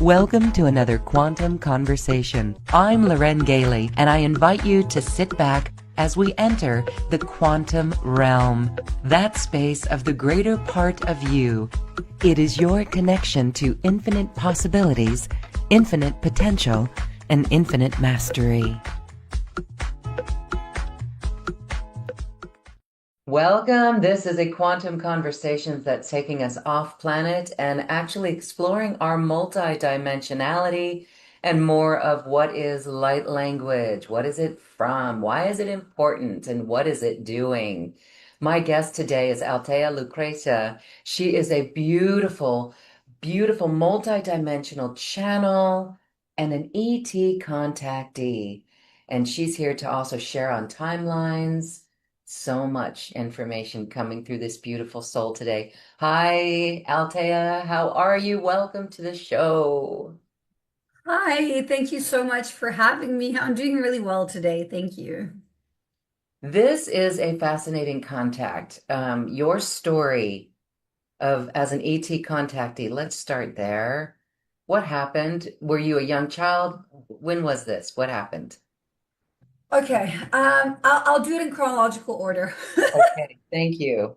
Welcome to another Quantum Conversation. I'm Loren Gailey, and I invite you to sit back as we enter the quantum realm, that space of the greater part of you. It is your connection to infinite possibilities, infinite potential, and infinite mastery. Welcome. This is a Quantum Conversations that's taking us off planet and actually exploring our multidimensionality and more of what is light language. What is it from? Why is it important? And what is it doing? My guest today is Altea Lucretia. She is a beautiful, beautiful multidimensional channel and an ET contactee. And she's here to also share on timelines. So much information coming through this beautiful soul today. Hi, Altea. How are you? Welcome to the show. Hi, thank you so much for having me. I'm doing really well today. Thank you. This is a fascinating contact. Your story of as an ET contactee. Let's start there. What happened? Were you a young child? When was this? What happened? Okay, I'll do it in chronological order. Okay, thank you.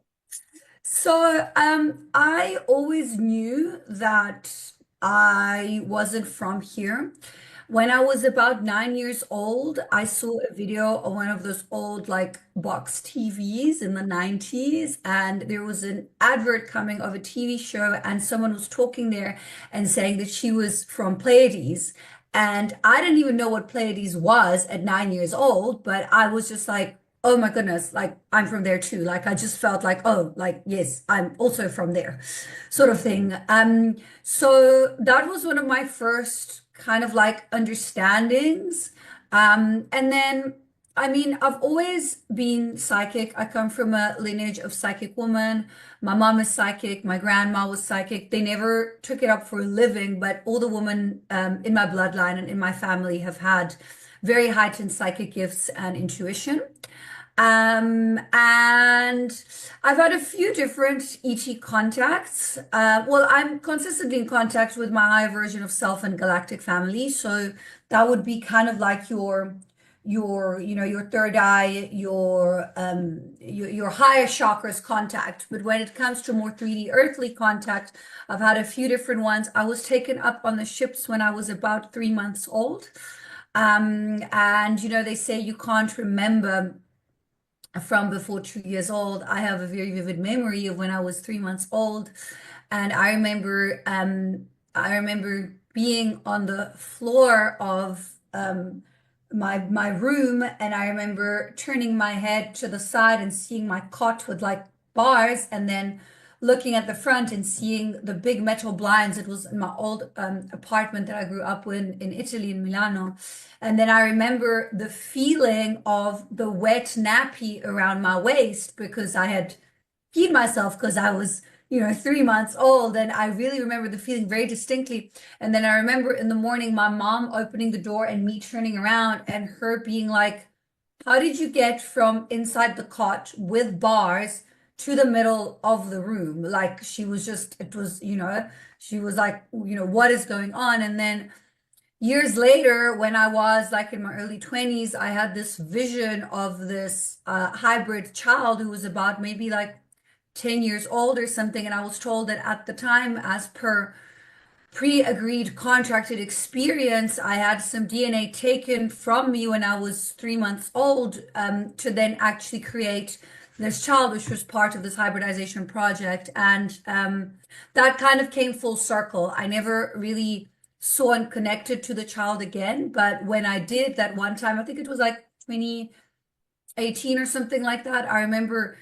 I always knew that I wasn't from here. When I was about 9 years old, I saw a video on one of those old like box TVs in the 90s, and there was an advert coming of a TV show, and someone was talking there and saying that she was from Pleiades. And I didn't even know what Pleiades was at 9 years old, but I was just like, oh my goodness, like I'm from there too. Like I just felt like, oh, like yes, I'm also from there, sort of thing. So that was one of my first kind of like understandings. And then I mean, I've always been psychic. I come from a lineage of psychic women. My mom is psychic. My grandma was psychic. They never took it up for a living, but all the women in my bloodline and in my family have had very heightened psychic gifts and intuition. And I've had a few different ET contacts. Well, I'm consistently in contact with my higher version of self and galactic family. So that would be kind of like your third eye, your higher chakras contact. But when it comes to more 3D earthly contact, I've had a few different ones. I was taken up on the ships when I was about 3 months old. And they say you can't remember from before 2 years old. I have a very vivid memory of when I was 3 months old, and I remember being on the floor of my room, and I remember turning my head to the side and seeing my cot with like bars, and then looking at the front and seeing the big metal blinds. It was in my old apartment that I grew up in Italy, in Milano. And then I remember the feeling of the wet nappy around my waist because I had peed myself because I was, 3 months old. And I really remember the feeling very distinctly. And then I remember in the morning, my mom opening the door and me turning around and her being like, how did you get from inside the cot with bars to the middle of the room? Like she was just, it was, she was like, what is going on? And then years later, when I was like in my early 20s, I had this vision of this hybrid child who was about maybe like 10 years old or something. And I was told that at the time, as per pre-agreed contracted experience, I had some DNA taken from me when I was 3 months old, to then actually create this child, which was part of this hybridization project. And that kind of came full circle. I never really saw and connected to the child again. But when I did that one time, I think it was like 2018 or something like that, I remember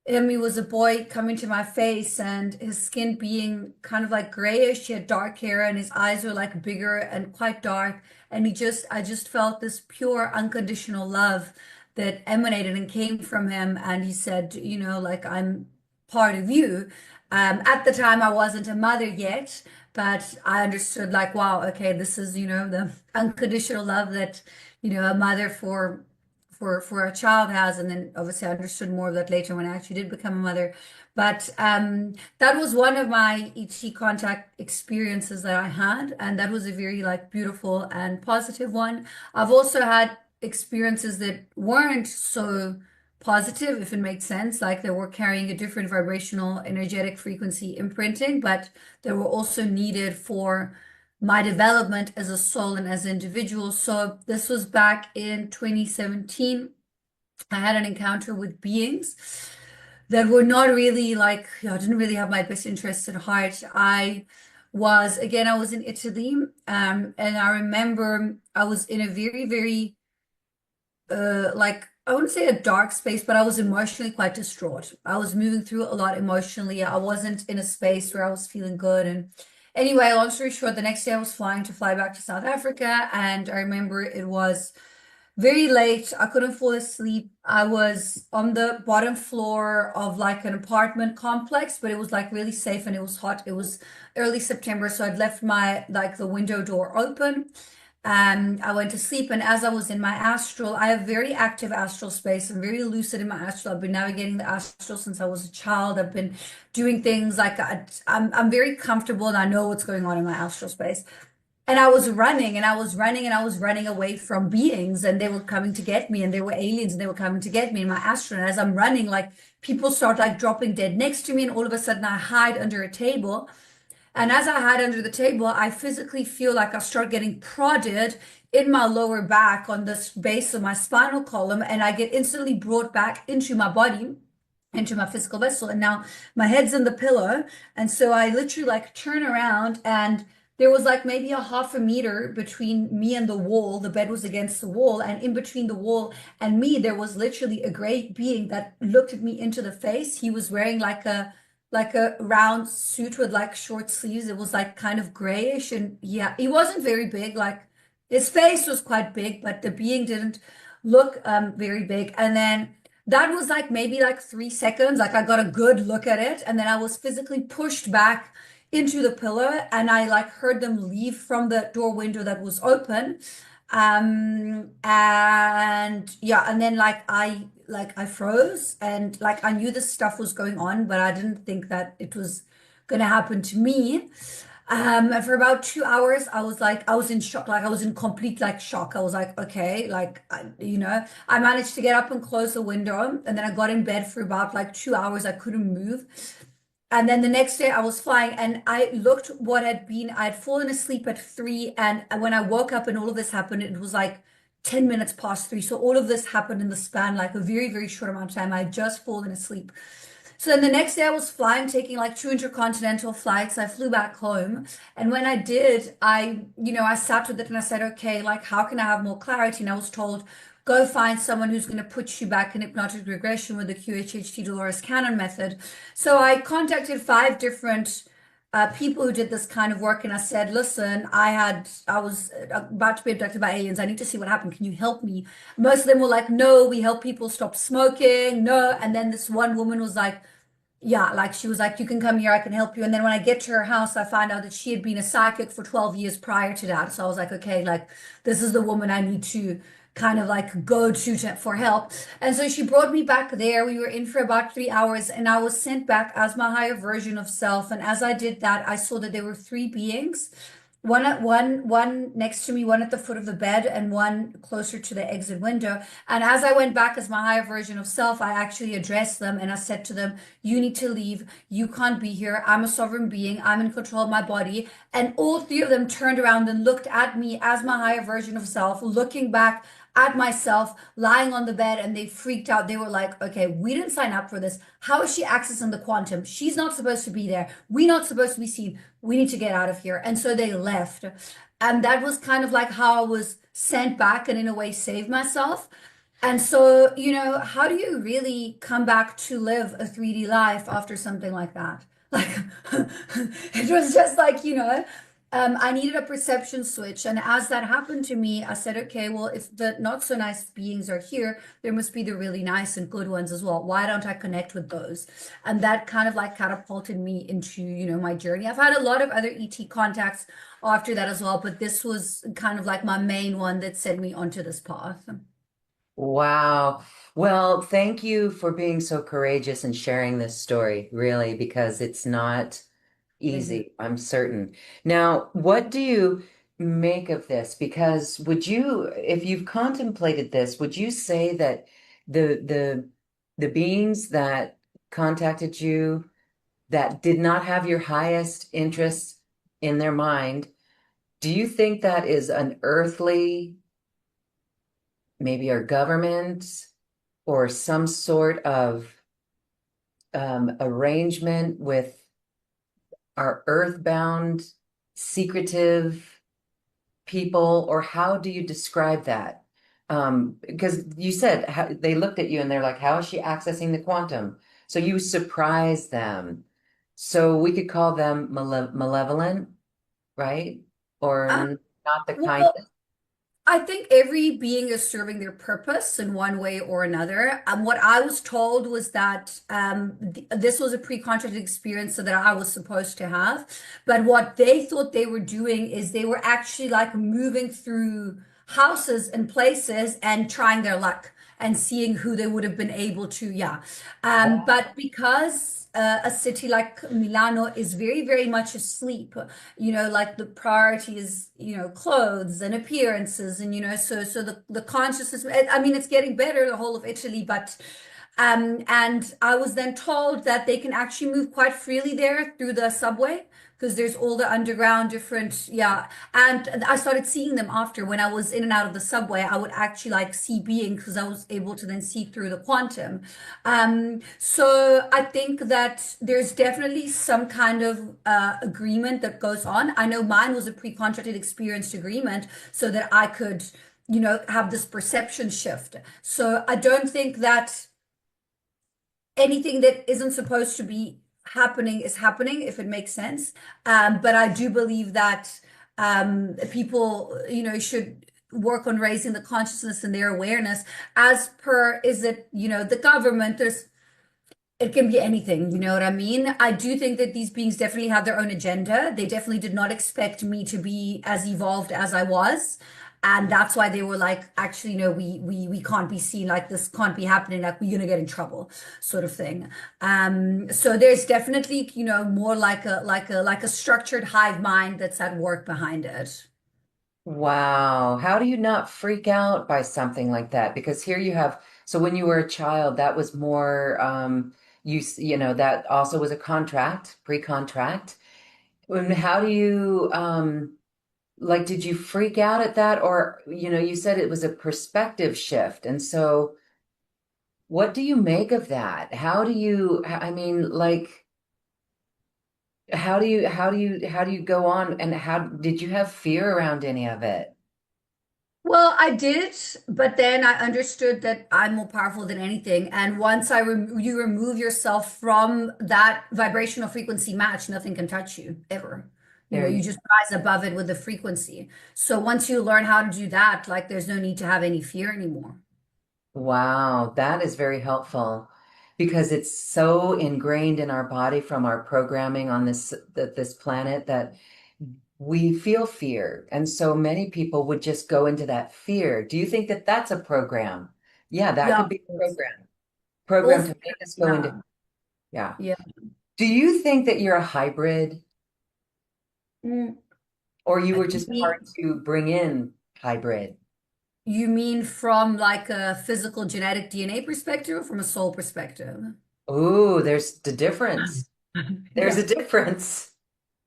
he was a boy coming to my face and his skin being kind of like grayish. He had dark hair and his eyes were like bigger and quite dark. And I just felt this pure unconditional love that emanated and came from him. And he said, like, I'm part of you. At the time, I wasn't a mother yet, but I understood like, wow, okay, this is, the unconditional love that, a mother for for a child has, and then obviously I understood more of that later when I actually did become a mother. But that was one of my ET contact experiences that I had, and that was a very like beautiful and positive one. I've also had experiences that weren't so positive, if it makes sense, like they were carrying a different vibrational energetic frequency imprinting, but they were also needed for my development as a soul and as an individual. So this was back in 2017. I had an encounter with beings that were not really like, you know, didn't really have my best interests at heart. I was in Italy, and I remember I was in a very, very, like, I wouldn't say a dark space, but I was emotionally quite distraught. I was moving through a lot emotionally. I wasn't in a space where I was feeling good. And anyway, long story short, the next day I was fly back to South Africa, and I remember it was very late. I couldn't fall asleep. I was on the bottom floor of like an apartment complex, but it was like really safe and it was hot. It was early September, so I'd left my like the window door open. I went to sleep, and as I was in my astral, I have very active astral space. I'm very lucid in my astral. I've been navigating the astral since I was a child. I've been doing things like I'm very comfortable and I know what's going on in my astral space. And I was running and I was running and I was running away from beings, and they were coming to get me, and they were aliens and they were coming to get me in my astral. And as I'm running, like people start like dropping dead next to me, and all of a sudden I hide under a table. And as I hide under the table, I physically feel like I start getting prodded in my lower back on this base of my spinal column, and I get instantly brought back into my body, into my physical vessel. And now my head's in the pillow. And so I literally like turn around, and there was like maybe a half a meter between me and the wall. The bed was against the wall, and in between the wall and me, there was literally a gray being that looked at me into the face. He was wearing like a round suit with like short sleeves. It was like kind of grayish, and yeah, he wasn't very big. Like his face was quite big, but the being didn't look very big. And then that was like maybe like 3 seconds. Like I got a good look at it, and then I was physically pushed back into the pillow, and I like heard them leave from the door window that was open. And yeah, and then like I froze, and like I knew this stuff was going on, but I didn't think that it was gonna happen to me. And for about 2 hours, I was in shock, like I was in complete like shock. I was like, okay, like I managed to get up and close the window, and then I got in bed for about like 2 hours. I couldn't move. And then the next day I was flying, and I looked what had been, I had fallen asleep at 3. And when I woke up and all of this happened, it was like 10 minutes past 3. So all of this happened in the span, like a very, very short amount of time. I had just fallen asleep. So then the next day I was flying, taking like 2 intercontinental flights. I flew back home. And when I did, I sat with it and I said, okay, like how can I have more clarity? And I was told, go find someone who's going to put you back in hypnotic regression with the QHHT Dolores Cannon method. So I contacted 5 different people who did this kind of work, and I said, listen, I was about to be abducted by aliens. I need to see what happened. Can you help me? Most of them were like, no, we help people stop smoking. No. And then this one woman was like, yeah, like she was like, you can come here, I can help you. And then when I get to her house, I find out that she had been a psychic for 12 years prior to that. So I was like, okay, like this is the woman I need to kind of like go to for help. And so she brought me back there. We were in for about 3 hours, and I was sent back as my higher version of self. And as I did that, I saw that there were 3 beings. One next to me, one at the foot of the bed, and one closer to the exit window. And as I went back as my higher version of self, I actually addressed them and I said to them, you need to leave. You can't be here. I'm a sovereign being. I'm in control of my body. And all 3 of them turned around and looked at me as my higher version of self, looking back at myself lying on the bed, and they freaked out. They were like, okay, we didn't sign up for this. How is she accessing the quantum? She's not supposed to be there. We're not supposed to be seen. We need to get out of here. And so they left. And that was kind of like how I was sent back and in a way saved myself. And so, how do you really come back to live a 3D life after something like that? Like, it was just like, I needed a perception switch. And as that happened to me, I said, okay, well, if the not so nice beings are here, there must be the really nice and good ones as well. Why don't I connect with those? And that kind of like catapulted me into, my journey. I've had a lot of other ET contacts after that as well, but this was kind of like my main one that sent me onto this path. Wow. Well, thank you for being so courageous and sharing this story, really, because it's not Pleasure. easy, I'm certain. Now, what do you make of this? Because would you, if you've contemplated this, would you say that the beings that contacted you that did not have your highest interests in their mind, do you think that is an earthly, maybe our government, or some sort of arrangement with our earthbound, secretive people, or how do you describe that? Because you said how, they looked at you and they're like, how is she accessing the quantum? So you surprised them. So we could call them malevolent, right? Uh, Or not the kind. well, I think every being is serving their purpose in one way or another. What I was told was that th this was a pre-contracted experience so that I was supposed to have. But what they thought they were doing is they were actually like moving through houses and places and trying their luck and seeing who they would have been able to, yeah. But because a city like Milano is very, very much asleep, like the priority is, clothes and appearances and, so the consciousness, I mean, it's getting better, the whole of Italy, but and I was then told that they can actually move quite freely there through the subway because there's all the underground different, yeah. And I started seeing them after when I was in and out of the subway. I would actually like see beings because I was able to then see through the quantum. So I think that there's definitely some kind of agreement that goes on. I know mine was a pre-contracted experienced agreement so that I could, have this perception shift. So I don't think that anything that isn't supposed to be happening is happening, if it makes sense. But I do believe that people, should work on raising the consciousness and their awareness as per, is it, the government, it can be anything, you know what I mean? I do think that these beings definitely have their own agenda. They definitely did not expect me to be as evolved as I was. And that's why they were like, actually, no, we can't be seen, like this can't be happening, like we're gonna get in trouble, sort of thing. So there's definitely, more like a structured hive mind that's at work behind it. Wow. How do you not freak out by something like that? Because here you have, so when you were a child, that was more, that also was a contract, pre-contract. How do you, like, did you freak out at that? Or, you said it was a perspective shift. And so what do you make of that? How do you, I mean, like, how do you go on and how did you have fear around any of it? Well, I did, but then I understood that I'm more powerful than anything. And once you remove yourself from that vibrational frequency match, nothing can touch you ever. There You you just rise above it with the frequency. So once you learn how to do that, like there's no need to have any fear anymore. Wow, that is very helpful because it's so ingrained in our body from our programming on this planet that we feel fear. And so many people would just go into that fear. Do you think that that's a program? Yeah, that Yeah, could be a it's all program fear. to make us go into, Yeah, yeah. yeah. Do you think that you're a hybrid Mm, or you were You just mean, part to bring in hybrid? you mean from like a physical genetic DNA perspective or from a soul perspective? Oh, there's the difference. There's Yeah. a difference.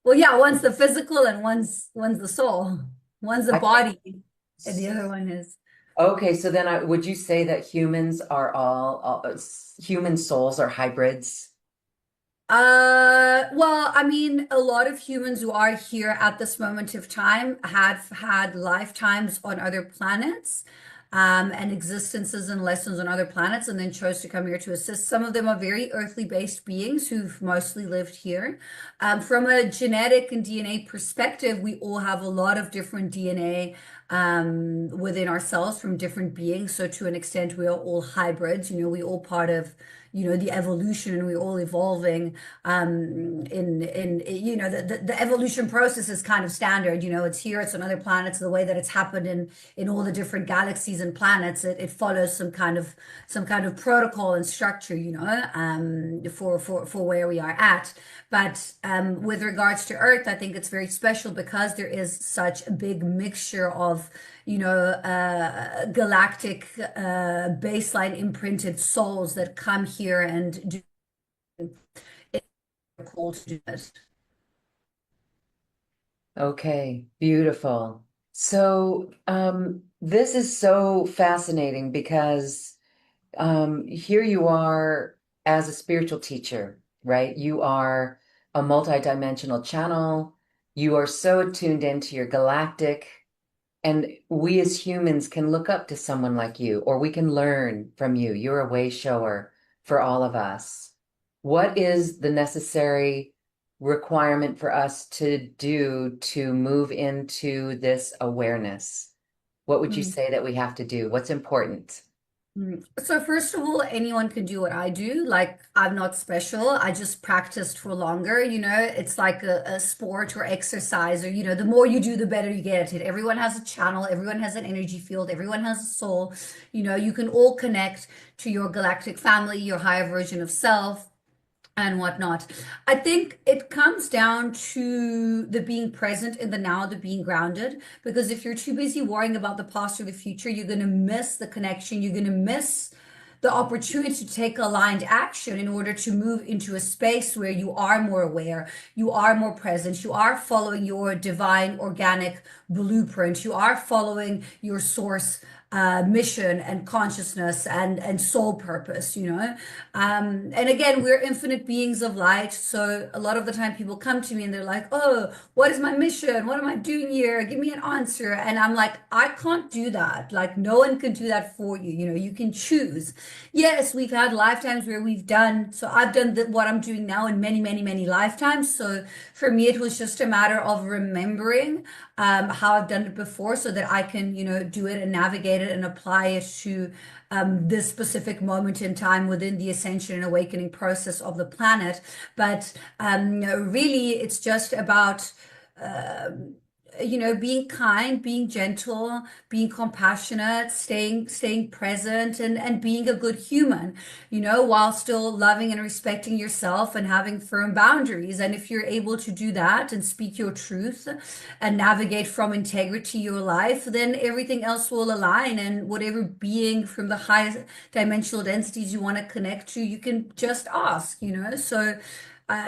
Well, yeah, one's the physical and one's the soul. One's the I can't. body, and the other one is. Okay, so then would you say that humans are human souls are hybrids? Well, I mean, a lot of humans who are here at this moment of time have had lifetimes on other planets, and existences and lessons on other planets, and then chose to come here to assist. Some of them are very earthly based beings who've mostly lived here. From a genetic and DNA perspective, we all have a lot of different DNA within ourselves from different beings. So to an extent, we are all hybrids. We all part of, the evolution, and we're all evolving in the evolution process is kind of standard. It's here, it's on other planets, the way that it's happened in all the different galaxies and planets. It follows some kind of protocol and structure, for where we are at. But with regards to Earth, I think it's very special because there is such a big mixture of, galactic baseline imprinted souls that come here and do cool to do it. Okay, beautiful. So, this is so fascinating because here you are as a spiritual teacher, right? You are a multidimensional channel. You are so tuned into your galactic, and we as humans can look up to someone like you, or we can learn from you. You're a way shower for all of us. What is the necessary requirement for us to do to move into this awareness? What would you Mm. say that we have to do? What's important? So first of all, anyone can do what I do. Like, I'm not special. I just practiced for longer. It's like a sport or exercise, or, the more you do, the better you get at it. Everyone has a channel, everyone has an energy field, everyone has a soul. You can all connect to your galactic family, your higher version of self and whatnot. I think it comes down to the being present in the now, the being grounded. Because if you're too busy worrying about the past or the future, you're going to miss the connection. You're going to miss the opportunity to take aligned action in order to move into a space where you are more aware, you are more present, you are following your divine organic blueprint, you are following your source mission and consciousness and soul purpose. And again, we're infinite beings of light. So a lot of the time people come to me and they're like, oh, what is my mission? What am I doing here? Give me an answer. And I'm like, I can't do that. Like, no one can do that for you. You can choose. Yes, we've had lifetimes where so I've done what I'm doing now in many, many, many lifetimes. So for me, it was just a matter of remembering how I've done it before so that I can, do it and navigate it and apply it to this specific moment in time within the ascension and awakening process of the planet. But really, it's just about being kind, being gentle, being compassionate, staying present, and being a good human, while still loving and respecting yourself and having firm boundaries. And if you're able to do that and speak your truth and navigate from integrity your life, then everything else will align. And whatever being from the highest dimensional densities you want to connect to, you can just ask. So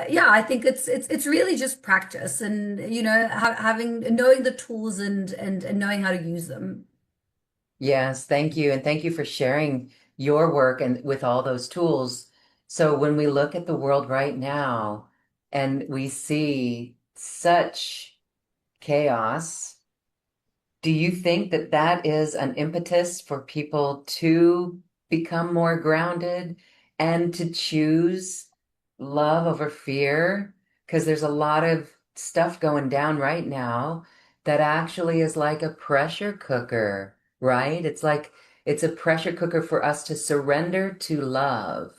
yeah, I think it's really just practice and having knowing the tools and knowing how to use them. Yes, thank you. And thank you for sharing your work and with all those tools. So when we look at the world right now and we see such chaos, do you think that that is an impetus for people to become more grounded and to choose love over fear? Because there's a lot of stuff going down right now that actually is like a pressure cooker, right? It's like it's a pressure cooker for us to surrender to love.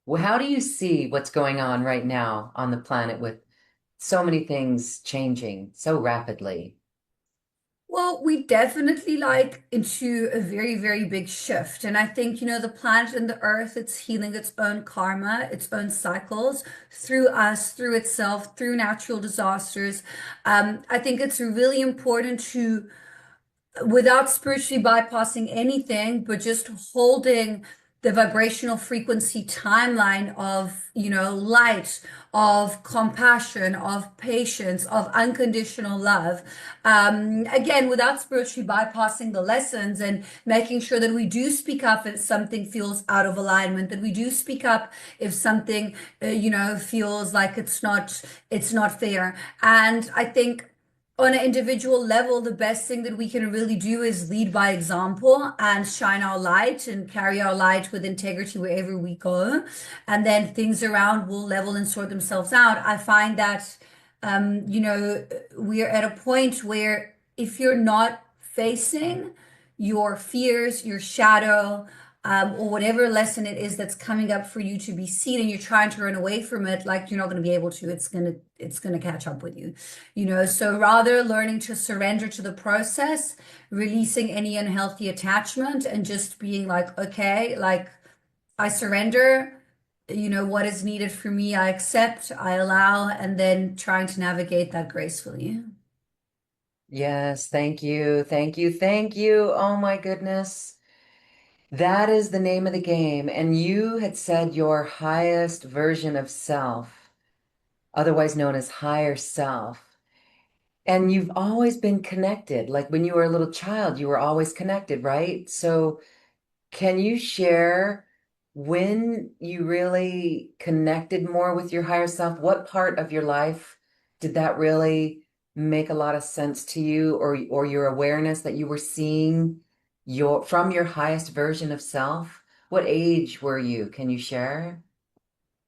Well, how do you see what's going on right now on the planet with so many things changing so rapidly? Well, we definitely like into a very, very big shift. And I think, the planet and the earth, it's healing its own karma, its own cycles through us, through itself, through natural disasters. I think it's really important to without spiritually bypassing anything, but just holding the vibrational frequency timeline of, light, of compassion, of patience, of unconditional love. Again, without spiritually bypassing the lessons and making sure that we do speak up if something feels out of alignment, that we do speak up if something, feels like it's not fair. And I think on an individual level, the best thing that we can really do is lead by example and shine our light and carry our light with integrity wherever we go. And then things around will level and sort themselves out. I find that, we're at a point where if you're not facing your fears, your shadow, or whatever lesson it is that's coming up for you to be seen, and you're trying to run away from it, like you're not going to be able to. It's gonna catch up with you, you know. So rather learning to surrender to the process, releasing any unhealthy attachment, and just being like, okay, like I surrender. You know, what is needed for me, I accept, I allow, and then trying to navigate that gracefully. Yes, thank you. Thank you. Thank you. Oh my goodness. That is the name of the game. And you had said your highest version of self, otherwise known as higher self. And you've always been connected. Like when you were a little child, you were always connected, right? So can you share when you really connected more with your higher self? What part of your life did that really make a lot of sense to you, or your awareness that you were seeing your highest version of self? What age were you? Can you share?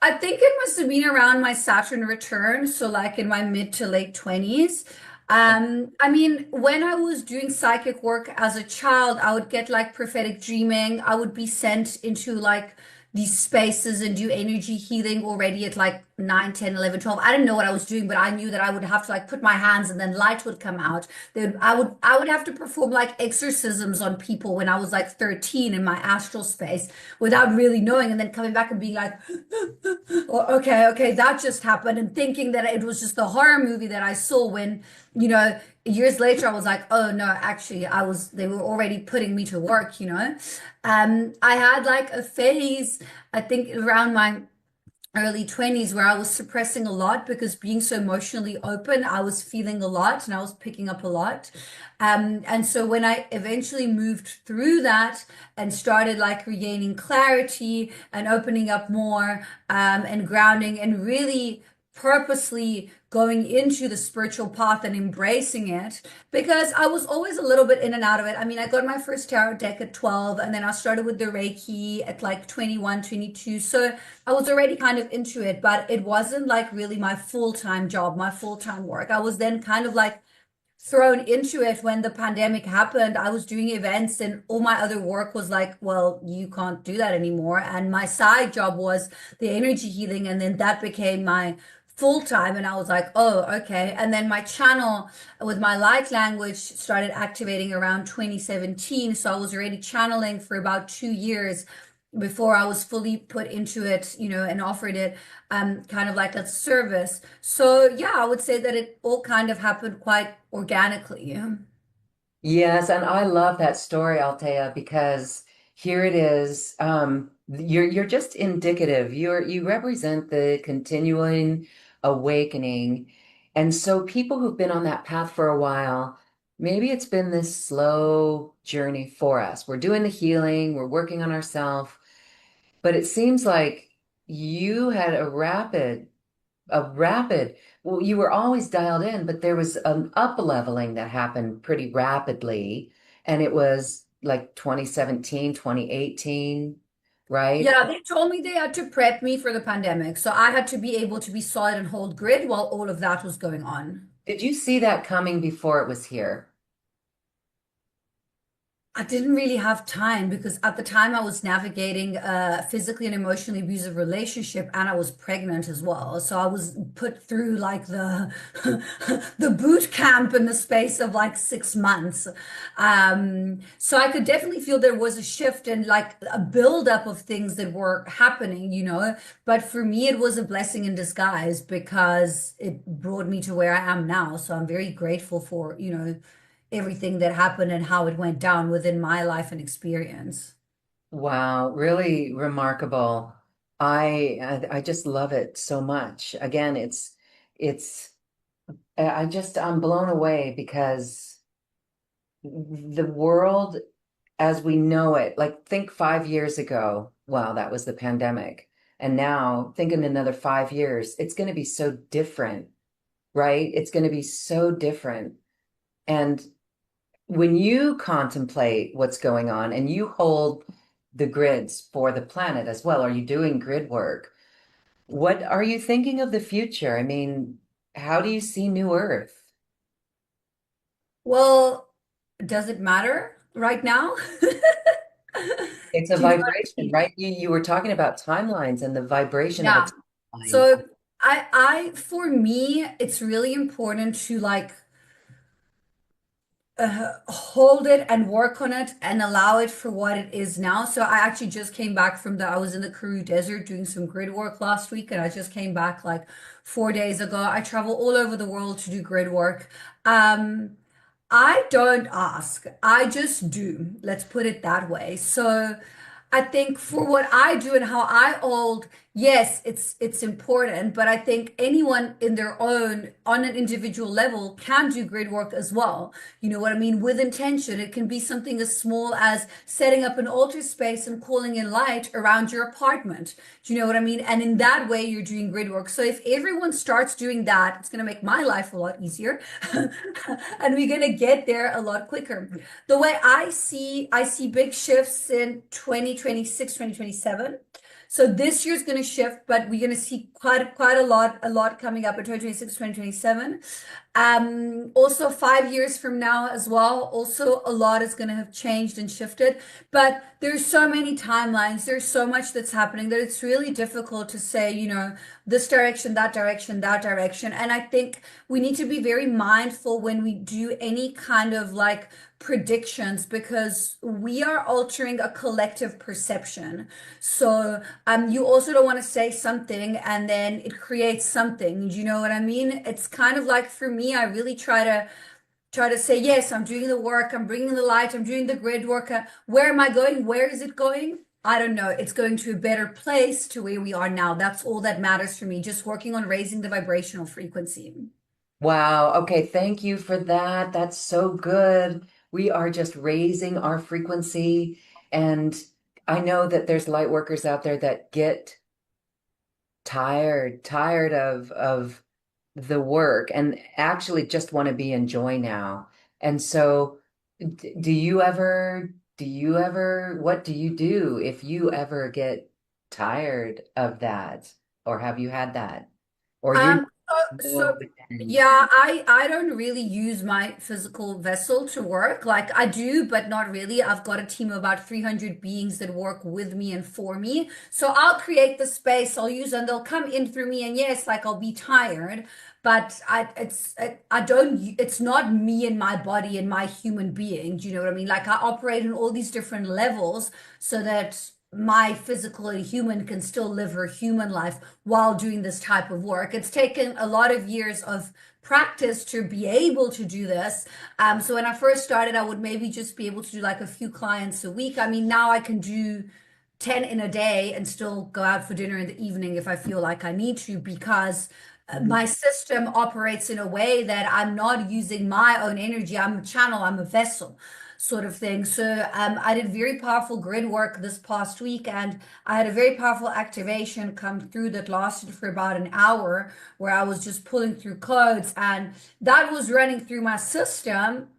I think it must have been around my Saturn return, so like in my mid to late 20s. I mean, when I was doing psychic work as a child, I would get like prophetic dreaming. I would be sent into like these spaces and do energy healing already at like 9, 10, 11, 12. I didn't know what I was doing, but I knew that I would have to like put my hands and then light would come out. Then I would have to perform like exorcisms on people when I was like 13 in my astral space without really knowing, and then coming back and being like, oh, okay, okay, that just happened, and thinking that it was just the horror movie that I saw when, you know, years later I was like, oh no, actually they were already putting me to work, you know. I had like a phase, I think around my early 20s where I was suppressing a lot because being so emotionally open, I was feeling a lot and I was picking up a lot. And so when I eventually moved through that and started like regaining clarity and opening up more, and grounding and really purposely going into the spiritual path and embracing it, because I was always a little bit in and out of it. I mean, I got my first tarot deck at 12, and then I started with the Reiki at like 21, 22. So I was already kind of into it, but it wasn't like really my full-time job, my full-time work. I was then kind of like thrown into it when the pandemic happened. I was doing events and all my other work was like, well, you can't do that anymore. And my side job was the energy healing. And then that became my full time. And I was like, oh, okay. And then my channel with my light language started activating around 2017. So I was already channeling for about 2 years before I was fully put into it, you know, and offered it kind of like a service. So yeah, I would say that it all kind of happened quite organically. Yeah. Yes, and I love that story, Althea, because here it is. You're just indicative. You represent the continuing awakening. And so people who've been on that path for a while, maybe it's been this slow journey for us. We're doing the healing, we're working on ourselves, but it seems like you had a rapid, well, you were always dialed in, but there was an up leveling that happened pretty rapidly. And it was like 2017, 2018, right? Yeah, they told me they had to prep me for the pandemic. So I had to be able to be solid and hold grid while all of that was going on. Did you see that coming before it was here? I didn't really have time because at the time I was navigating a physically and emotionally abusive relationship, and I was pregnant as well. So I was put through like the the boot camp in the space of like 6 months. So I could definitely feel there was a shift and like a buildup of things that were happening, you know. But for me, it was a blessing in disguise because it brought me to where I am now. So I'm very grateful for, you know, everything that happened and how it went down within my life and experience. Wow, really remarkable. I just love it so much. Again, it's I'm blown away because the world as we know it, like think 5 years ago, wow, that was the pandemic. And now think in another 5 years, it's going to be so different, right? It's going to be so different. And when you contemplate what's going on and you hold the grids for the planet as well, are you doing grid work? What are you thinking of the future? I mean, how do you see New Earth? Well, does it matter right now? It's a Do you know what I vibration, mean? right? You were talking about timelines and the vibration of a Yeah. timeline. So for me, it's really important to like hold it and work on it and allow it for what it is now. So I actually just came back I was in the Karoo Desert doing some grid work last week, and I just came back like 4 days ago. I travel all over the world to do grid work. Um, I don't ask, I just do. Let's put it that way. So I think for what I do and how I hold, yes, it's important, but I think anyone in their own, on an individual level, can do grid work as well. You know what I mean? With intention. It can be something as small as setting up an altar space and calling in light around your apartment. Do you know what I mean? And in that way, you're doing grid work. So if everyone starts doing that, it's going to make my life a lot easier. And we're going to get there a lot quicker. The way I see big shifts in 2026, 2027. So this year's going to shift, but we're going to see quite a lot coming up in 2026, 2027. Also 5 years from now as well, also a lot is going to have changed and shifted. But there's so many timelines, there's so much that's happening that it's really difficult to say, you know, this direction, that direction, that direction. And I think we need to be very mindful when we do any kind of like predictions because we are altering a collective perception. So you also don't want to say something and then it creates something. Do you know what I mean? It's kind of like for me, I really try to say, yes, I'm doing the work, I'm bringing the light, I'm doing the grid work. Where am I going? Where is it going? I don't know. It's going to a better place to where we are now. That's all that matters for me. Just working on raising the vibrational frequency. Wow. Okay. Thank you for that. That's so good. We are just raising our frequency. And I know that there's light workers out there that get tired of the work and actually just want to be in joy now. And so what do you do if you ever get tired of that? Or have you had that? Or you're Um, so no, but then. yeah, I don't really use my physical vessel to work. Like I do, but not really. I've got a team of about 300 beings that work with me and for me. So I'll create the space, I'll use and they'll come in through me. And yes, like I'll be tired, but I don't, it's not me and my body and my human being. Do you know what I mean? Like I operate in all these different levels so that my physical and human can still live her human life while doing this type of work. It's taken a lot of years of practice to be able to do this. So when I first started, I would maybe just be able to do like a few clients a week. I mean, now I can do 10 in a day and still go out for dinner in the evening if I feel like I need to because my system operates in a way that I'm not using my own energy. I'm a channel, I'm a vessel sort of thing. So I did very powerful grid work this past week, and I had a very powerful activation come through that lasted for about an hour, where I was just pulling through codes, and that was running through my system.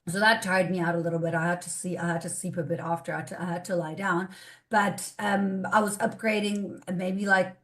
So that tired me out a little bit. I had to sleep a bit after. I had to lie down, but I was upgrading maybe like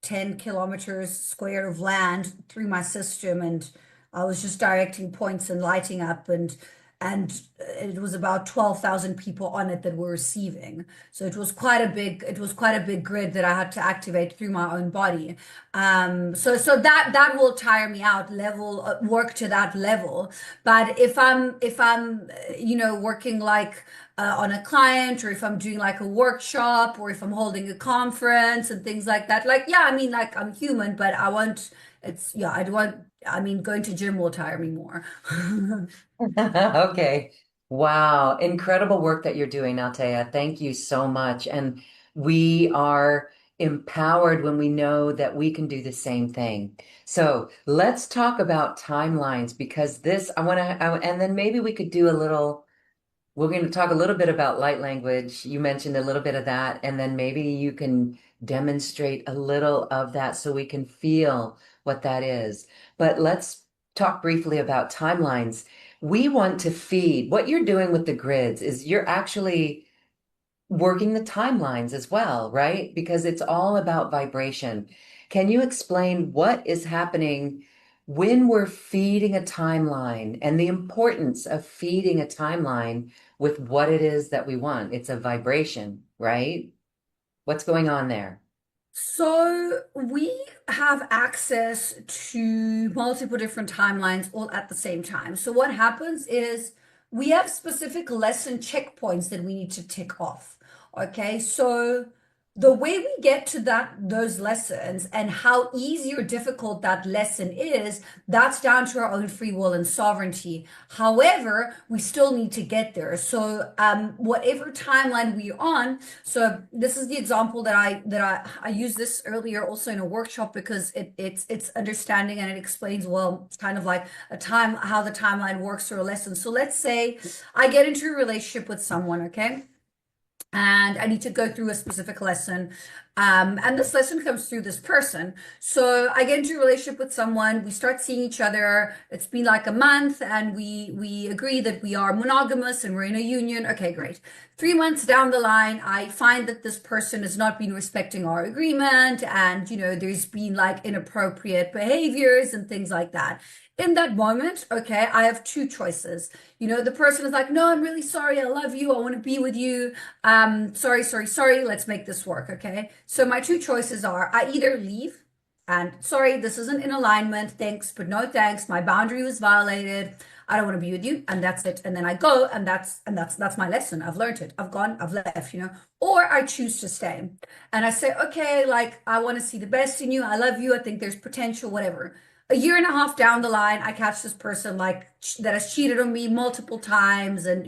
10 kilometers square of land through my system, and I was just directing points and lighting up, and it was about 12,000 people on it that were receiving. So it was quite a big grid that I had to activate through my own body. So that will tire me out, level work to that level. But if I'm you know, working like on a client, or if I'm doing like a workshop, or if I'm holding a conference and things like that. Like, yeah, I mean, like I'm human, but I want, it's, yeah, I want, I mean, going to gym will tire me more. Okay. Wow. Incredible work that you're doing, Altea. Thank you so much. And we are empowered when we know that we can do the same thing. So let's talk about timelines because this, and then maybe we could do a little. We're going to talk a little bit about light language. You mentioned a little bit of that, and then maybe you can demonstrate a little of that so we can feel what that is. But let's talk briefly about timelines. We want to feed. What you're doing with the grids is you're actually working the timelines as well, right? Because it's all about vibration. Can you explain what is happening when we're feeding a timeline and the importance of feeding a timeline with what it is that we want. It's a vibration, right? What's going on there? So we have access to multiple different timelines all at the same time. So what happens is we have specific lesson checkpoints that we need to tick off. Okay, so the way we get to those lessons and how easy or difficult that lesson is, that's down to our own free will and sovereignty. However, we still need to get there. So whatever timeline we're on, so this is the example that I used this earlier also in a workshop because it's understanding and it explains well kind of like a time how the timeline works through a lesson. So let's say I get into a relationship with someone, okay? And I need to go through a specific lesson. And this lesson comes through this person. So I get into a relationship with someone, we start seeing each other. It's been like a month, and we agree that we are monogamous and we're in a union. Okay, great. 3 months down the line, I find that this person has not been respecting our agreement, and there's been like inappropriate behaviors and things like that. In that moment, okay, I have two choices. The person is like, no, I'm really sorry. I love you. I want to be with you. Sorry, sorry, sorry. Let's make this work. Okay. So my two choices are I either leave and sorry, this isn't in alignment. Thanks, but no thanks. My boundary was violated. I don't want to be with you, and that's it. And then I go, and that's my lesson. I've learned it. I've gone, I've left. Or I choose to stay. And I say, okay, like I want to see the best in you. I love you. I think there's potential, whatever. A year and a half down the line, I catch this person like that has cheated on me multiple times, and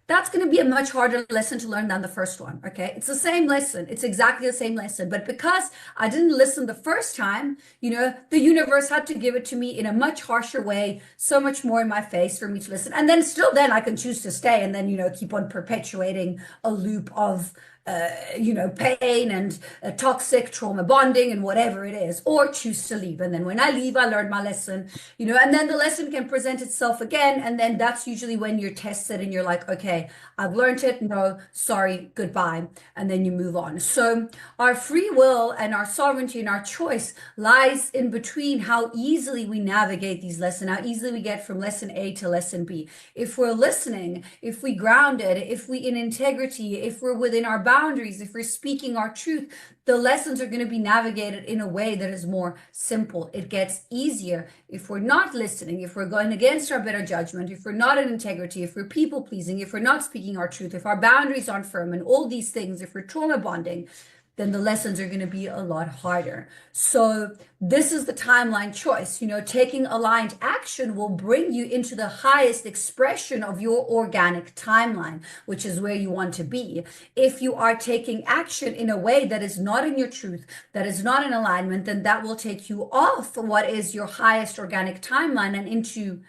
that's going to be a much harder lesson to learn than the first one. Okay, it's the same lesson, it's exactly the same lesson, but because I didn't listen the first time, the universe had to give it to me in a much harsher way, so much more in my face for me to listen, and then still then I can choose to stay and then keep on perpetuating a loop of pain and toxic trauma bonding and whatever it is, or choose to leave. And then when I leave, I learned my lesson, and then the lesson can present itself again. And then that's usually when you're tested and you're like, okay, I've learned it. No, sorry, goodbye. And then you move on. So our free will and our sovereignty and our choice lies in between how easily we navigate these lessons, how easily we get from lesson A to lesson B. If we're listening, if we grounded, if we in integrity, if we're within our boundaries, if we're speaking our truth, the lessons are going to be navigated in a way that is more simple. It gets easier. If we're not listening, if we're going against our better judgment, if we're not in integrity, if we're people pleasing, if we're not speaking our truth, if our boundaries aren't firm, and all these things, if we're trauma bonding, then the lessons are going to be a lot harder. So this is the timeline choice. Taking aligned action will bring you into the highest expression of your organic timeline, which is where you want to be. If you are taking action in a way that is not in your truth, that is not in alignment, then that will take you off what is your highest organic timeline and into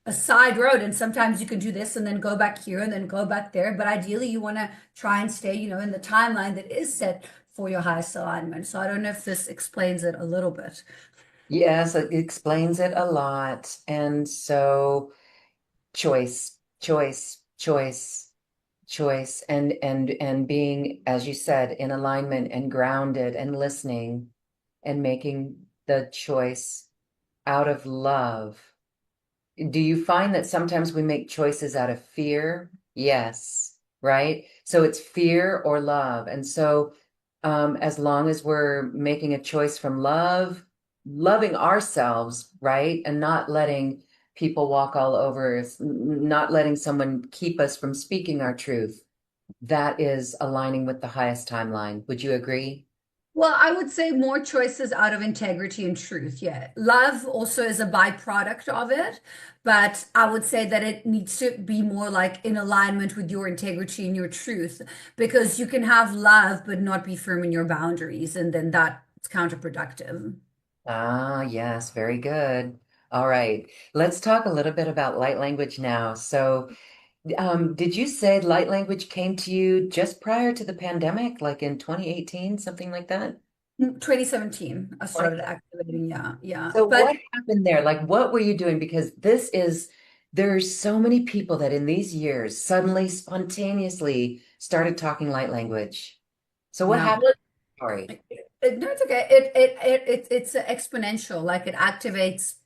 a side road. And sometimes you can do this and then go back here and then go back there. But ideally, you want to try and stay, in the timeline that is set for your highest alignment. So I don't know if this explains it a little bit. Yes, it explains it a lot. And so choice, choice, choice, choice, and being, as you said, in alignment and grounded and listening and making the choice out of love. Do you find that sometimes we make choices out of fear? Yes, right? So it's fear or love. And so as long as we're making a choice from love, loving ourselves, right? And not letting people walk all over us, not letting someone keep us from speaking our truth, that is aligning with the highest timeline. Would you agree? Well, I would say more choices out of integrity and truth. Yeah. Love also is a byproduct of it, but I would say that it needs to be more like in alignment with your integrity and your truth, because you can have love but not be firm in your boundaries, and then that's counterproductive. Ah, yes, very good. All right. Let's talk a little bit about light language now. So, did you say light language came to you just prior to the pandemic, like in 2018, something like that? 2017, I started 20. activating. Yeah, yeah. So But what happened there? Like, what were you doing? Because there's so many people that in these years suddenly spontaneously started talking light language. So what yeah, happened? well, Sorry. no, it's okay. It's exponential. Like it activates.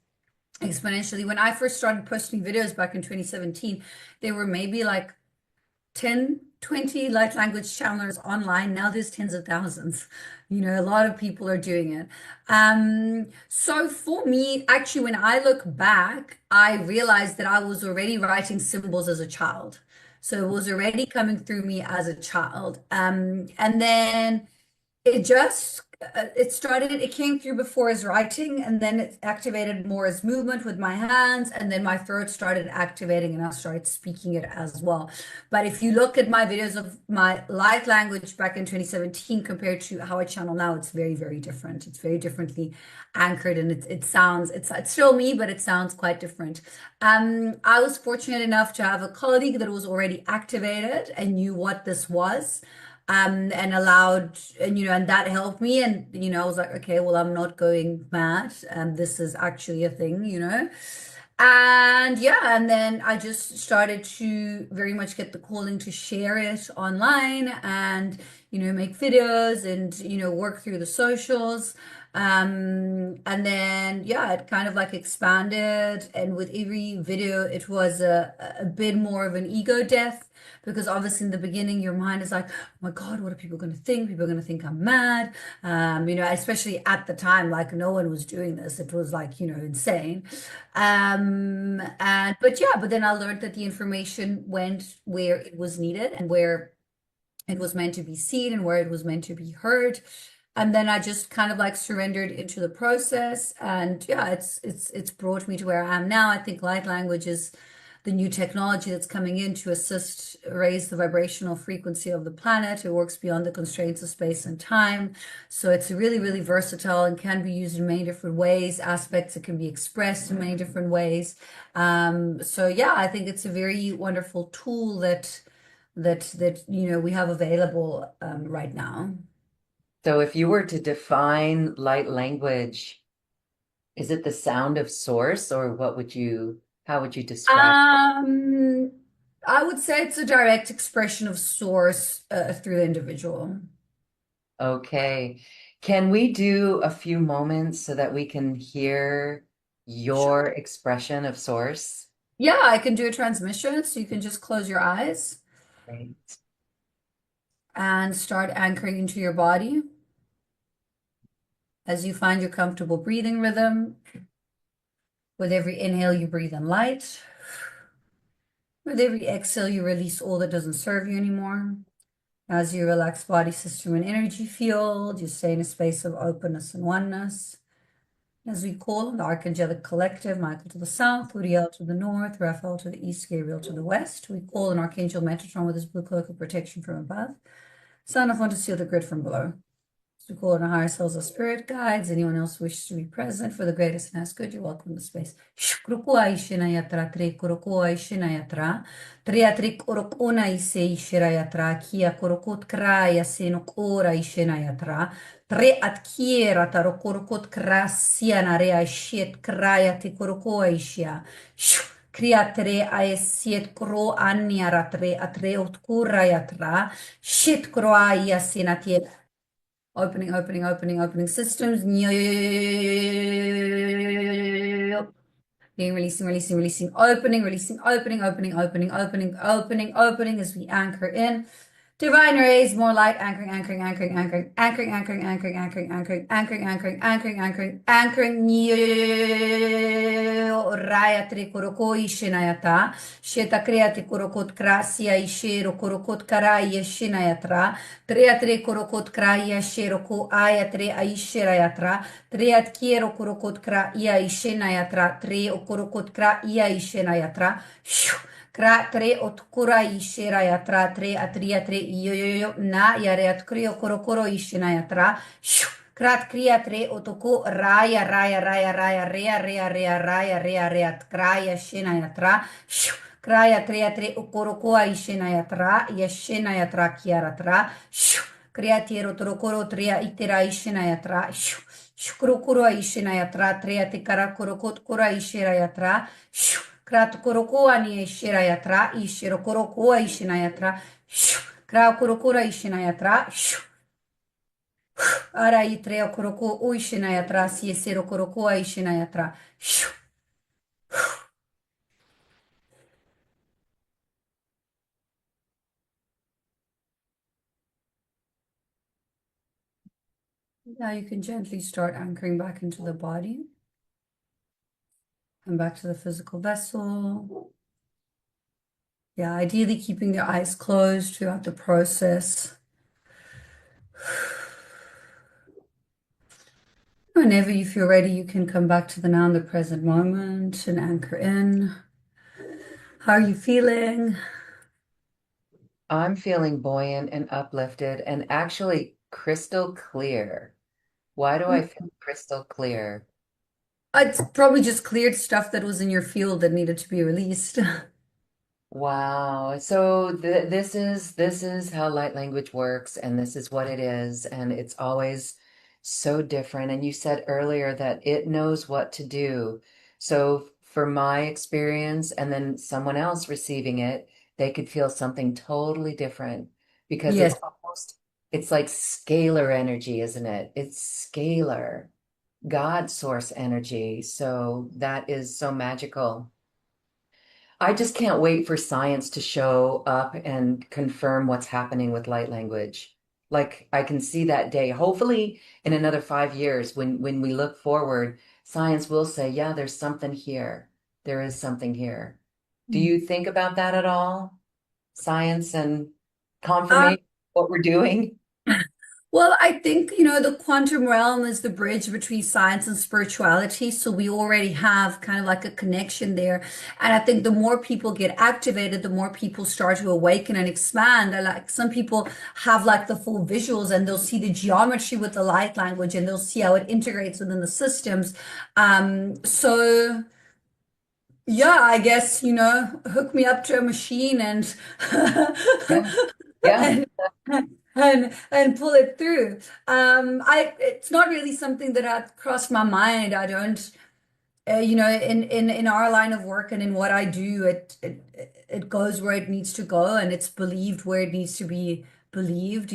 exponentially. When I first started posting videos back in 2017, there were maybe like 10, 20 light language channels online. Now there's tens of thousands. You know, a lot of people are doing it. So for me, actually, when I look back, I realized that I was already writing symbols as a child. So it was already coming through me as a child. And then it just it started, it came through before as writing, and then it activated more as movement with my hands, and then my throat started activating and I started speaking it as well. But if you look at my videos of my light language back in 2017 compared to how I channel now, it's very, very different. It's very differently anchored, and it sounds, it's still me, but it sounds quite different. I was fortunate enough to have a colleague that was already activated and knew what this was, and allowed, and and that helped me. And I was like, okay, well, I'm not going mad, and this is actually a thing. And yeah, and then I just started to very much get the calling to share it online, and make videos, and work through the socials. And then yeah, it kind of like expanded, and with every video it was a bit more of an ego death, because obviously in the beginning your mind is like, oh my God, what are people going to think? People are going to think I'm mad. Especially at the time, like no one was doing this. It was like, insane. And but yeah, but then I learned that the information went where it was needed, and where it was meant to be seen, and where it was meant to be heard. And then I just kind of like surrendered into the process. And yeah, it's brought me to where I am now. I think light language is the new technology that's coming in to assist raise the vibrational frequency of the planet. It works beyond the constraints of space and time. So it's really, really versatile and can be used in many different ways, aspects that can be expressed in many different ways. So yeah, I think it's a very wonderful tool that we have available right now. So if you were to define light language, is it the sound of source, or how would you describe? Um, I would say it's a direct expression of source through the individual. Okay. Can we do a few moments so that we can hear your Sure. expression of source? Yeah, I can do a transmission, so you can just close your eyes Great. and start anchoring into your body as you find your comfortable breathing rhythm. With every inhale, you breathe in light. With every exhale, you release all that doesn't serve you anymore. As you relax body, system, and energy field, you stay in a space of openness and oneness. As we call on the Archangelic Collective, Michael to the south, Uriel to the north, Raphael to the east, Gabriel to the west. We call on Archangel Metatron with his blue cloak of protection from above. Son of one to seal the grid from below. To call on our higher selves or spirit guides. Anyone else wishes to be present for the greatest and ask good, you're welcome to space. Shukruku Aishinayatra, Tre Kuruku Aishinayatra, Triatrik Urukuna Ise Ishirayatra, Kia Kurukut Kraya Senuk Ora Ishinayatra, Tre Atkiera Tarokurukut Krasiana Rea Shet Kraya Tikuruku Aishia. Kriatre aesiet kro anniaratre atre utkurayatra, shit kroaya sinatie. Opening, opening, opening, opening systems. Being releasing, releasing, releasing, opening, releasing, opening, opening, opening, opening, opening, opening as we anchor in. Divine rays, more light, anchoring, anchoring, anchoring, anchoring, anchoring, anchoring, anchoring, anchoring, anchoring, anchoring, anchoring, anchoring, anchoring, anchoring. Raya trikoroko ishinayata. Sheta kreati korokot krasia ishero korokot karaya shinayatra. Triatre korokot kraya sheroko ayatre aishirayatra. Triat kiero korokot kra ia ishinayatra. Tre okorokot kra ia ishinayatra. Kra tre otkura ishera yatra tre atria tre yo na yare atkrio korokoro ishena yatra. Krat kriya tre otoko raya raya raya raya rea rea rea raya rea rea tkraya shena yatra. Kraya tre tre okorokoa ishena yatra yashena yatra kiaratra. Kriya tiero torokoro tria itera ishena yatra. Shukrokuro ishena yatra trea te karakorokot kora ishera yatra. Krat korokoa ni ishira yatra, ishiro korokoa ishina yatra, kra korokora ishina yatra, ara itrea koroko uishina yatra, siesero korokoa ishina yatra, Now you can gently start anchoring back into the body and back to the physical vessel. Yeah, ideally keeping the eyes closed throughout the process. Whenever you feel ready, you can come back to the now and the present moment and anchor in. How are you feeling? I'm feeling buoyant and uplifted and actually crystal clear. Why do I feel crystal clear? It's probably just cleared stuff that was in your field that needed to be released. Wow. So this is how light language works, and this is what it is, and it's always so different. And you said earlier that it knows what to do. So for my experience, and then someone else receiving it, they could feel something totally different because Yes. it's like scalar energy, isn't it? It's scalar, God source energy. So that is so magical. I just can't wait for science to show up and confirm what's happening with light language. Like I can see that day. Hopefully in another 5 years when we look forward, science will say, yeah, there's something here. There is something here. Do you think about that at all? Science and Um, confirmation of what we're doing? well, I think, the quantum realm is the bridge between science and spirituality. So we already have kind of like a connection there. And I think the more people get activated, the more people start to awaken and expand. And like some people have like the full visuals and they'll see the geometry with the light language and they'll see how it integrates within the systems. So yeah, I guess, hook me up to a machine and Yeah. Yeah. and and pull it through. It's not really something that had crossed my mind. I don't, in our line of work and in what I do, it goes where it needs to go and it's believed where it needs to be believed,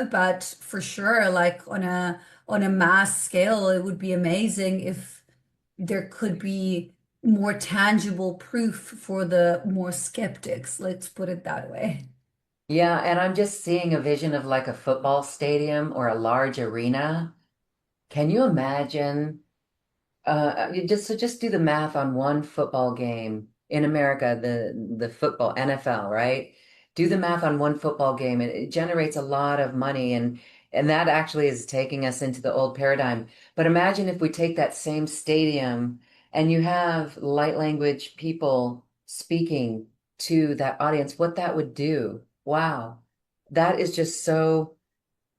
but for sure, like on a mass scale, it would be amazing if there could be more tangible proof for the more skeptics, let's put it that way. Yeah, and I'm just seeing a vision of like a football stadium or a large arena. Can you imagine? You just do the math on one football game in America, the football NFL, right? Do the math on one football game, and it generates a lot of money, and that actually is taking us into the old paradigm. But imagine if we take that same stadium and you have light language people speaking to that audience, what that would do. Wow. That is just so.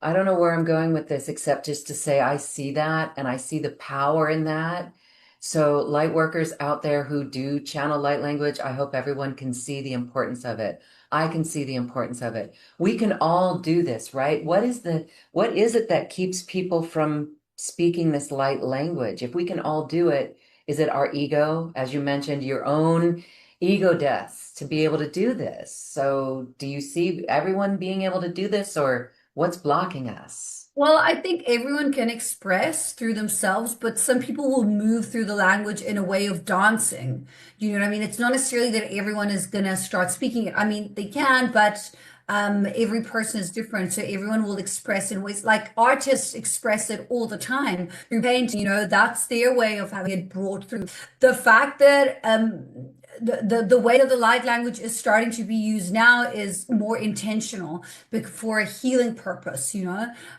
I don't know where I'm going with this except just to say I see that and I see the power in that. So, light workers out there who do channel light language, I hope everyone can see the importance of it. I can see the importance of it. We can all do this, right? What is it that keeps people from speaking this light language? If we can all do it, is it our ego, as you mentioned, your own ego deaths to be able to do this? So, do you see everyone being able to do this, or what's blocking us? Well, I think everyone can express through themselves, but some people will move through the language in a way of dancing. You know what I mean? It's not necessarily that everyone is gonna start speaking it. I mean, they can, but every person is different. So everyone will express in ways like artists express it all the time through painting, that's their way of having it brought through. The fact that the way that the light language is starting to be used now is more intentional for a healing purpose,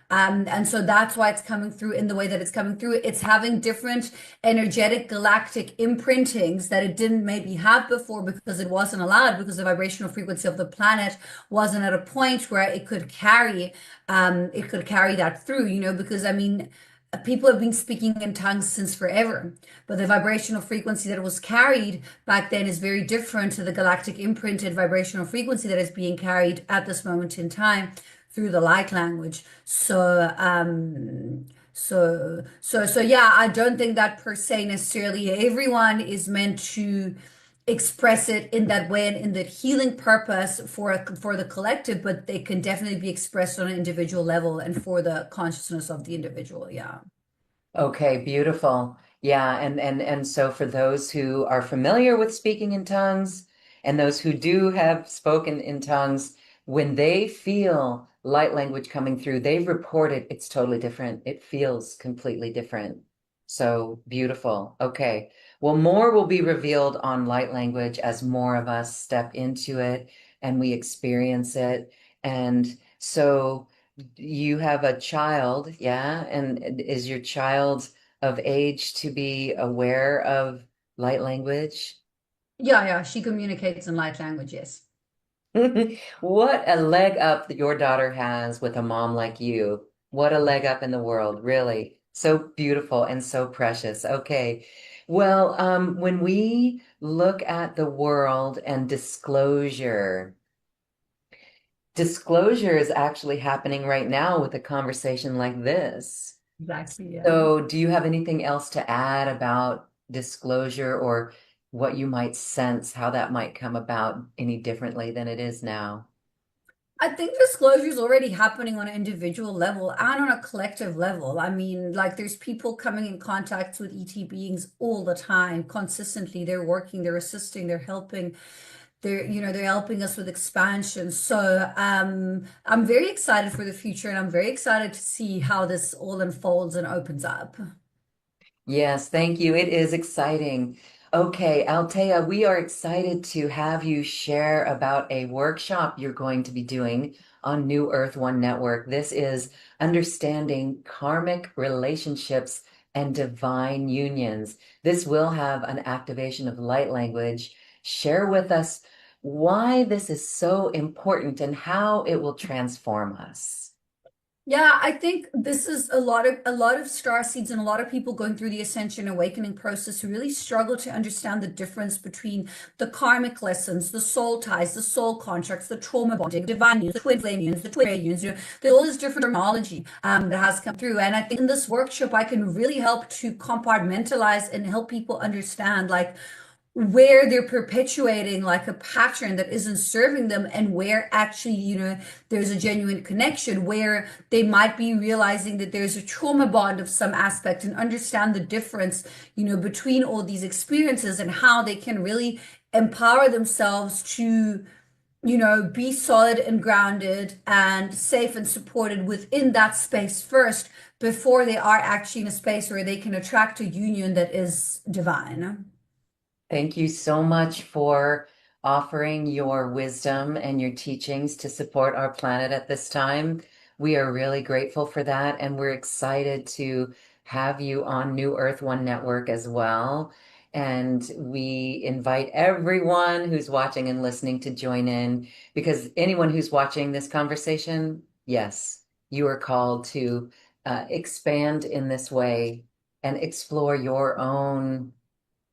and so that's why it's coming through in the way that it's coming through. It's having different energetic galactic imprintings that it didn't maybe have before because it wasn't allowed, because the vibrational frequency of the planet wasn't at a point where it could carry that through, because I mean, people have been speaking in tongues since forever, but the vibrational frequency that was carried back then is very different to the galactic imprinted vibrational frequency that is being carried at this moment in time through the light language. So yeah, I don't think that per se necessarily everyone is meant to express it in that way and in that healing purpose for the collective, but they can definitely be expressed on an individual level and for the consciousness of the individual. Yeah. Okay, beautiful. Yeah, and so for those who are familiar with speaking in tongues and those who do have spoken in tongues, when they feel light language coming through, they've reported it's totally different. It feels completely different. So beautiful. Okay. Well, more will be revealed on light language as more of us step into it and we experience it. And so you have a child, yeah? And is your child of age to be aware of light language? Yeah, yeah, she communicates in light language, yes. What a leg up that your daughter has with a mom like you. What a leg up in the world, really. So beautiful and so precious. Okay. Well, when we look at the world and disclosure is actually happening right now with a conversation like this. Exactly, yeah. So, do you have anything else to add about disclosure or what you might sense, how that might come about any differently than it is now? I think disclosure is already happening on an individual level and on a collective level. I mean, like there's people coming in contact with ET beings all the time, consistently. They're working, they're assisting, they're helping. They're helping us with expansion. So I'm very excited for the future and I'm very excited to see how this all unfolds and opens up. Yes, thank you. It is exciting. Okay, Altea, we are excited to have you share about a workshop you're going to be doing on New Earth One Network. This is understanding karmic relationships and divine unions. This will have an activation of light language. Share with us why this is so important and how it will transform us. Yeah, I think this is a lot of star seeds and a lot of people going through the ascension awakening process who really struggle to understand the difference between the karmic lessons, the soul ties, the soul contracts, the trauma bonding, divine unions, the twin flame unions, the twin unions. There's all this different terminology that has come through. And I think in this workshop, I can really help to compartmentalize and help people understand like where they're perpetuating like a pattern that isn't serving them and where actually, there's a genuine connection where they might be realizing that there's a trauma bond of some aspect and understand the difference, between all these experiences and how they can really empower themselves to, be solid and grounded and safe and supported within that space first before they are actually in a space where they can attract a union that is divine. Thank you so much for offering your wisdom and your teachings to support our planet at this time. We are really grateful for that, and we're excited to have you on New Earth One Network as well. And we invite everyone who's watching and listening to join in because anyone who's watching this conversation, yes, you are called to expand in this way and explore your own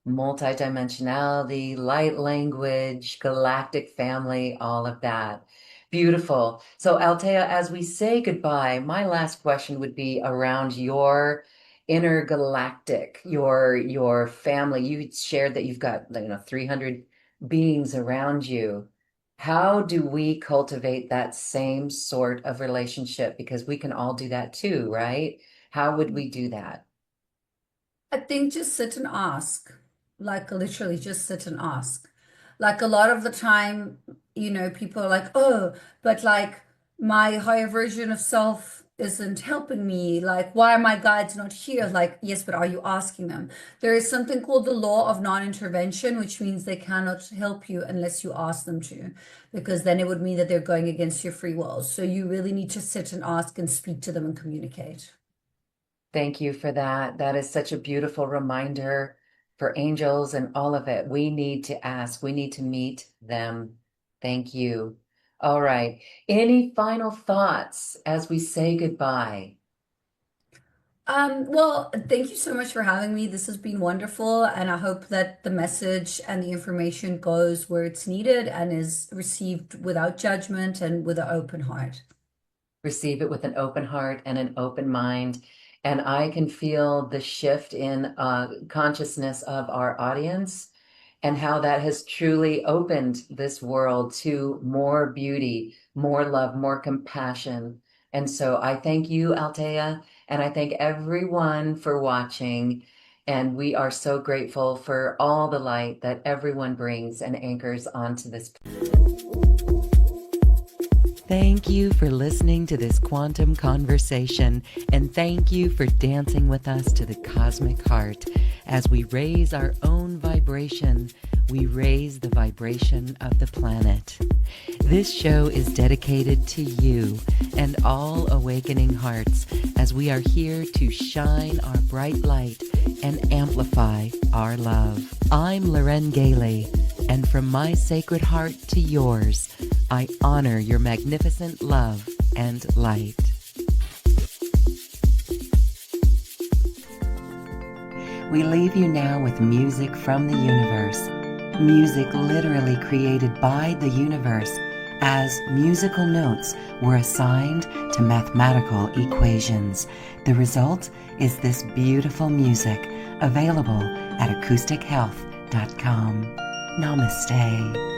multidimensionality, light language, galactic family, all of that. Beautiful. So, Althea, as we say goodbye, my last question would be around your intergalactic, your family. You shared that you've got, 300 beings around you. How do we cultivate that same sort of relationship? Because we can all do that too, right? How would we do that? I think just sit and ask. Like literally just sit and ask. Like a lot of the time, people are like, oh, but like my higher version of self isn't helping me. Like, why are my guides not here? Like, yes, but are you asking them? There is something called the law of non-intervention, which means they cannot help you unless you ask them to, because then it would mean that they're going against your free will. So you really need to sit and ask and speak to them and communicate. Thank you for that. That is such a beautiful reminder for angels and all of it. We need to ask, we need to meet them. Thank you. All right. Any final thoughts as we say goodbye? Well, thank you so much for having me. This has been wonderful, and I hope that the message and the information goes where it's needed and is received without judgment and with an open heart. Receive it with an open heart and an open mind. And I can feel the shift in consciousness of our audience and how that has truly opened this world to more beauty, more love, more compassion. And so I thank you, Althea, and I thank everyone for watching. And we are so grateful for all the light that everyone brings and anchors onto this. Thank you for listening to this quantum conversation, and thank you for dancing with us to the cosmic heart. As we raise our own vibration, we raise the vibration of the planet. This show is dedicated to you and all awakening hearts, as we are here to shine our bright light and amplify our love. I'm Loren Gailey, and from my sacred heart to yours, I honor your magnificent love and light. We leave you now with music from the universe. Music literally created by the universe, as musical notes were assigned to mathematical equations. The result is this beautiful music, available at acoustichealth.com. Namaste.